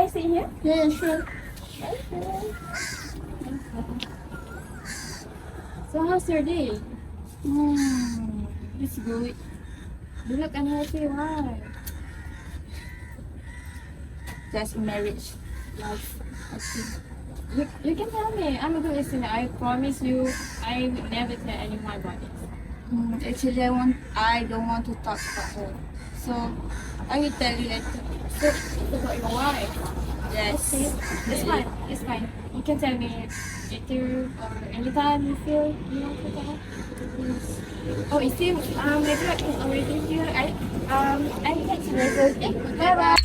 sit here? Yeah, sure. So how's your day? It's good. You look unhappy. Why? Just marriage life. I think. You can tell me. I'm a good listener. I promise you, I will never tell anyone about this. Actually, I don't want to talk about her. So I will tell you later. So about your wife. Yes. Okay, it's fine. It's fine. You can tell me later or anytime you feel you want to tell. Oh, it seems network is already here. I catch you later. Okay. Bye bye.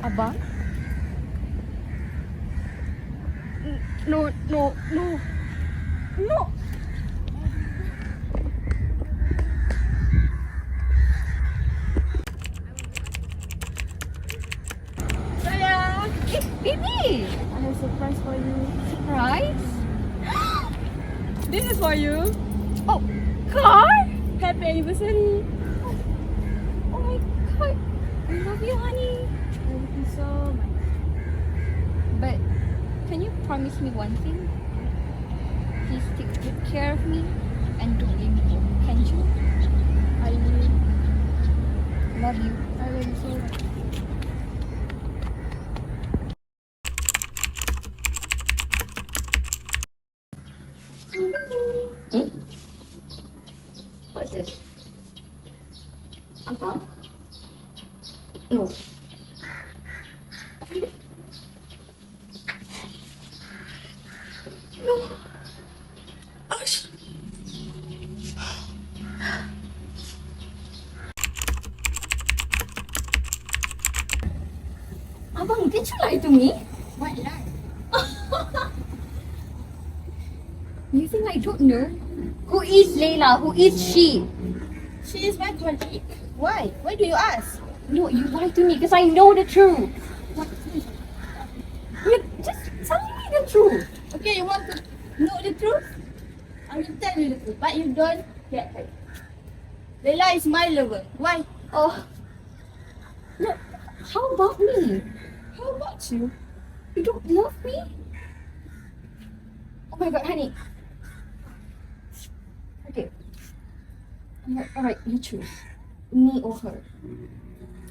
Abang? No. Syariah, Baby! I have a surprise for you. Surprise? This is for you. Oh, car? Happy anniversary. Oh my god. I love you, honey. I love you so much. But can you promise me one thing? Please take good care of me and don't leave me alone. Can you? I will. Love you. I love you so much. What's this? No. Abang, did you lie to me? What lie? You think I don't know? Who is Layla? Who is she? She is my colleague. Why? Why do you ask? No, you lied to me because I know the truth. What? You just tell me the truth. Okay, you want to know the truth? I will tell you the truth, but you don't get her. Layla is my lover. Why? Oh. No, how about me? How about you? You don't love me? Oh my god, honey. Okay. Alright, you choose. Me or her.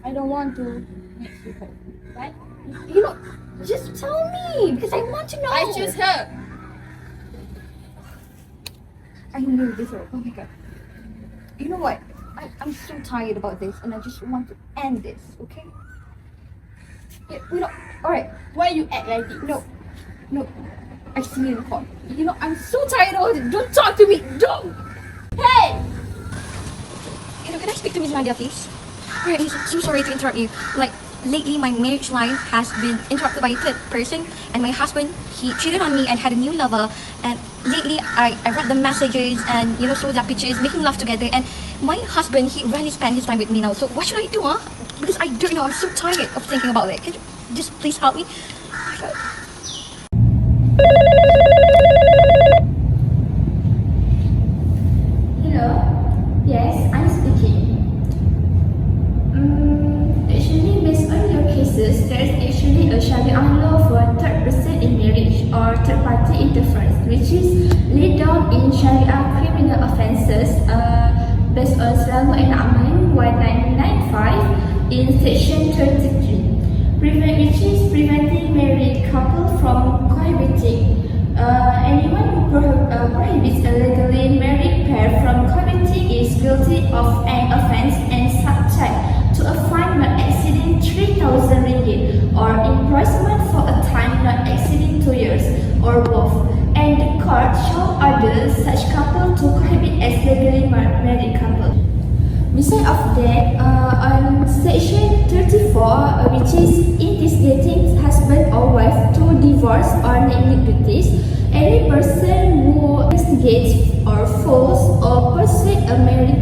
I don't want to mix with her. Right? You know, just tell me because I want to know. I choose her. I knew this. Oh my god. You know what? I'm so tired about this and I just want to end this, okay? Yeah, you know, alright. Why you act like this? No. I see you in court. You know, I'm so tired of it. Don't talk to me. Don't! Hey! You know, can I speak to Miss Nadia, please? Alright, I'm so sorry to interrupt you. Like, lately my marriage life has been interrupted by a third person and my husband, he cheated on me and had a new lover, and lately I read the messages and, you know, saw their pictures, making love together, and my husband, he rarely spends his time with me now. So what should I do, huh? Because I don't know, I'm so tired of thinking about it. Can you just please help me? Oh my god. Hello. Yes, I'm speaking. Actually, based on your cases, there is actually a Syariah law for third person in marriage or third party interference, which is laid down in Syariah criminal offences based on Selama Enactment 1995 in Section 23, which is preventing married couple from prohibits a legally married pair from committing is guilty of an offence and subject to a fine not exceeding 3,000 ringgit or imprisonment for a time not exceeding 2 years or both, and the court shall order such couple to cohabit as legally married couple. Besides of that, on section 34, which is instigating husband or wife to divorce or neglect duties, any person who instigates or force or persuade a married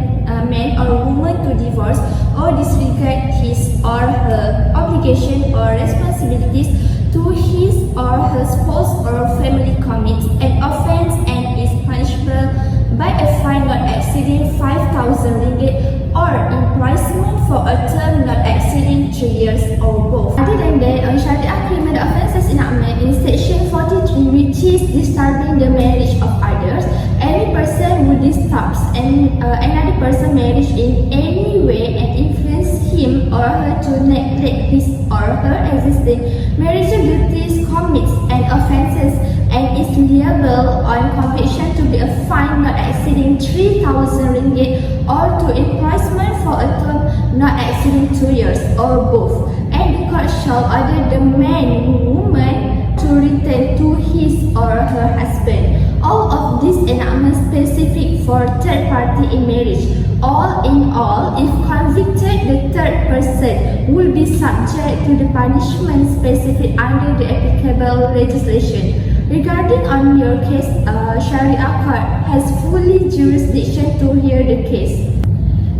man or woman to divorce or disregard his or her obligation or responsibilities to his or her spouse or family commits an offence and is punishable by a fine not exceeding 5,000 ringgit or imprisonment for a term not exceeding 3 years or both. Other than that, on Syariah criminal offences enactment in section 43, which is disturbing the marriage of others, any person who disturbs another person's marriage in any way and influence him or her to neglect his or her existing marital duties commits an offences and is liable on conviction to be a fine not exceeding 3,000 ringgit or to imprisonment for a term not exceeding 2 years or both, and the court shall order the man or woman to return to his or her husband. All of these enactments specific for third party in marriage. All in all, if convicted, the third person will be subject to the punishment specific under the applicable legislation. Regarding on your case, Syariah Court has fully jurisdiction to hear the case.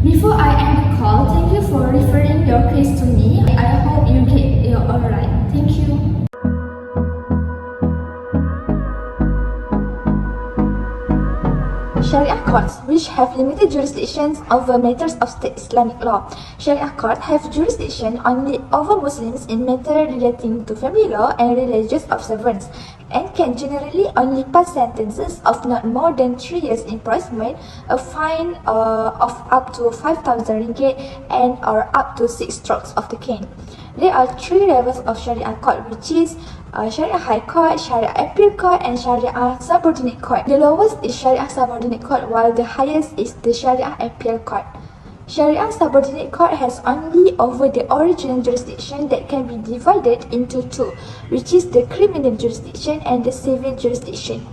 Before I end the call, thank you for referring your case to me. I hope you get it alright. Thank you. Sharia courts, which have limited jurisdictions over matters of state Islamic law. Sharia court have jurisdiction only over Muslims in matters relating to family law and religious observance, and can generally only pass sentences of not more than 3 years imprisonment, a fine of up to 5,000 ringgit, and or up to 6 strokes of the cane. There are 3 levels of Sharia court, which is Sharia High Court, Sharia Appeal Court, and Sharia Subordinate Court. The lowest is Sharia Subordinate Court, while the highest is the Sharia Appeal Court. Sharia Subordinate Court has only over the original jurisdiction that can be divided into 2, which is the criminal jurisdiction and the civil jurisdiction.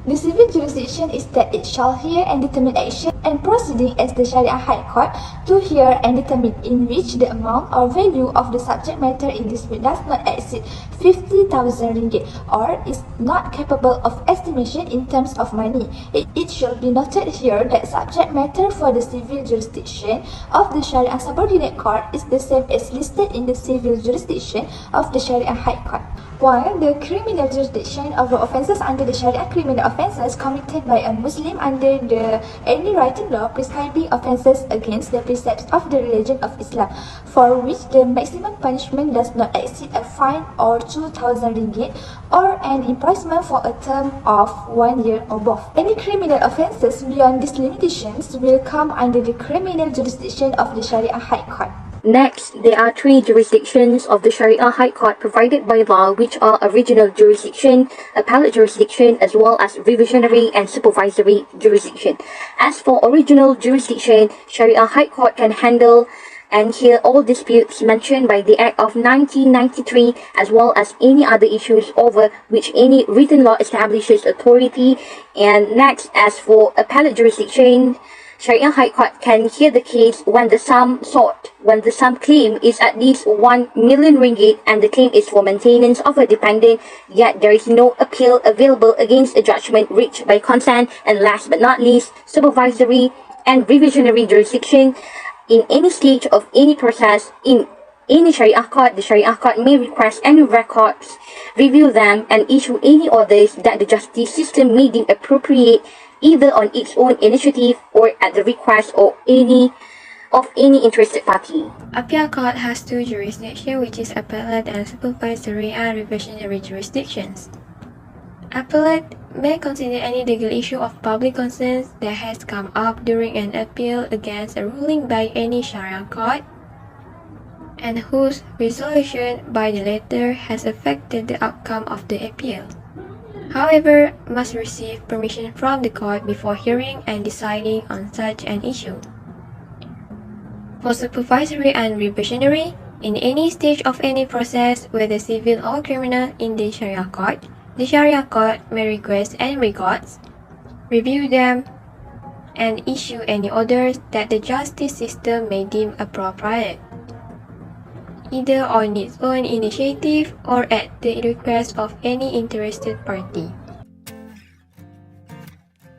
The civil jurisdiction is that it shall hear and determine action and proceeding as the Sharia High Court to hear and determine in which the amount or value of the subject matter in dispute does not exceed 50,000 ringgit or is not capable of estimation in terms of money. It should be noted here that subject matter for the civil jurisdiction of the Sharia Subordinate Court is the same as listed in the civil jurisdiction of the Sharia High Court, while the criminal jurisdiction over offences under the Sharia criminal offences committed by a Muslim under the any written law prescribing offences against the precepts of the religion of Islam, for which the maximum punishment does not exceed a fine or 2,000 ringgit or an imprisonment for a term of 1 year or both. Any criminal offences beyond these limitations will come under the criminal jurisdiction of the Sharia High Court. Next, there are 3 jurisdictions of the Sharia High Court provided by law, which are original jurisdiction, appellate jurisdiction, as well as revisionary and supervisory jurisdiction. As for original jurisdiction, Sharia High Court can handle and hear all disputes mentioned by the Act of 1993, as well as any other issues over which any written law establishes authority. And next, as for appellate jurisdiction, Sharia High Court can hear the case when the sum claim is at least 1 million ringgit and the claim is for maintenance of a dependent, yet there is no appeal available against a judgment reached by consent. And last but not least, supervisory and revisionary jurisdiction. In any stage of any process in any Sharia court, the Sharia court may request any records, review them, and issue any orders that the justice system may deem appropriate, either on its own initiative or at the request of any interested party. Appeal Court has 2 jurisdictions, which is appellate and supervisory and revisionary jurisdictions. Appellate may consider any legal issue of public concern that has come up during an appeal against a ruling by any Sharia court and whose resolution by the latter has affected the outcome of the appeal. however, must receive permission from the court before hearing and deciding on such an issue. For supervisory and revisionary, in any stage of any process, whether civil or criminal in the Sharia court may request any records, review them, and issue any orders that the justice system may deem appropriate, either on its own initiative or at the request of any interested party.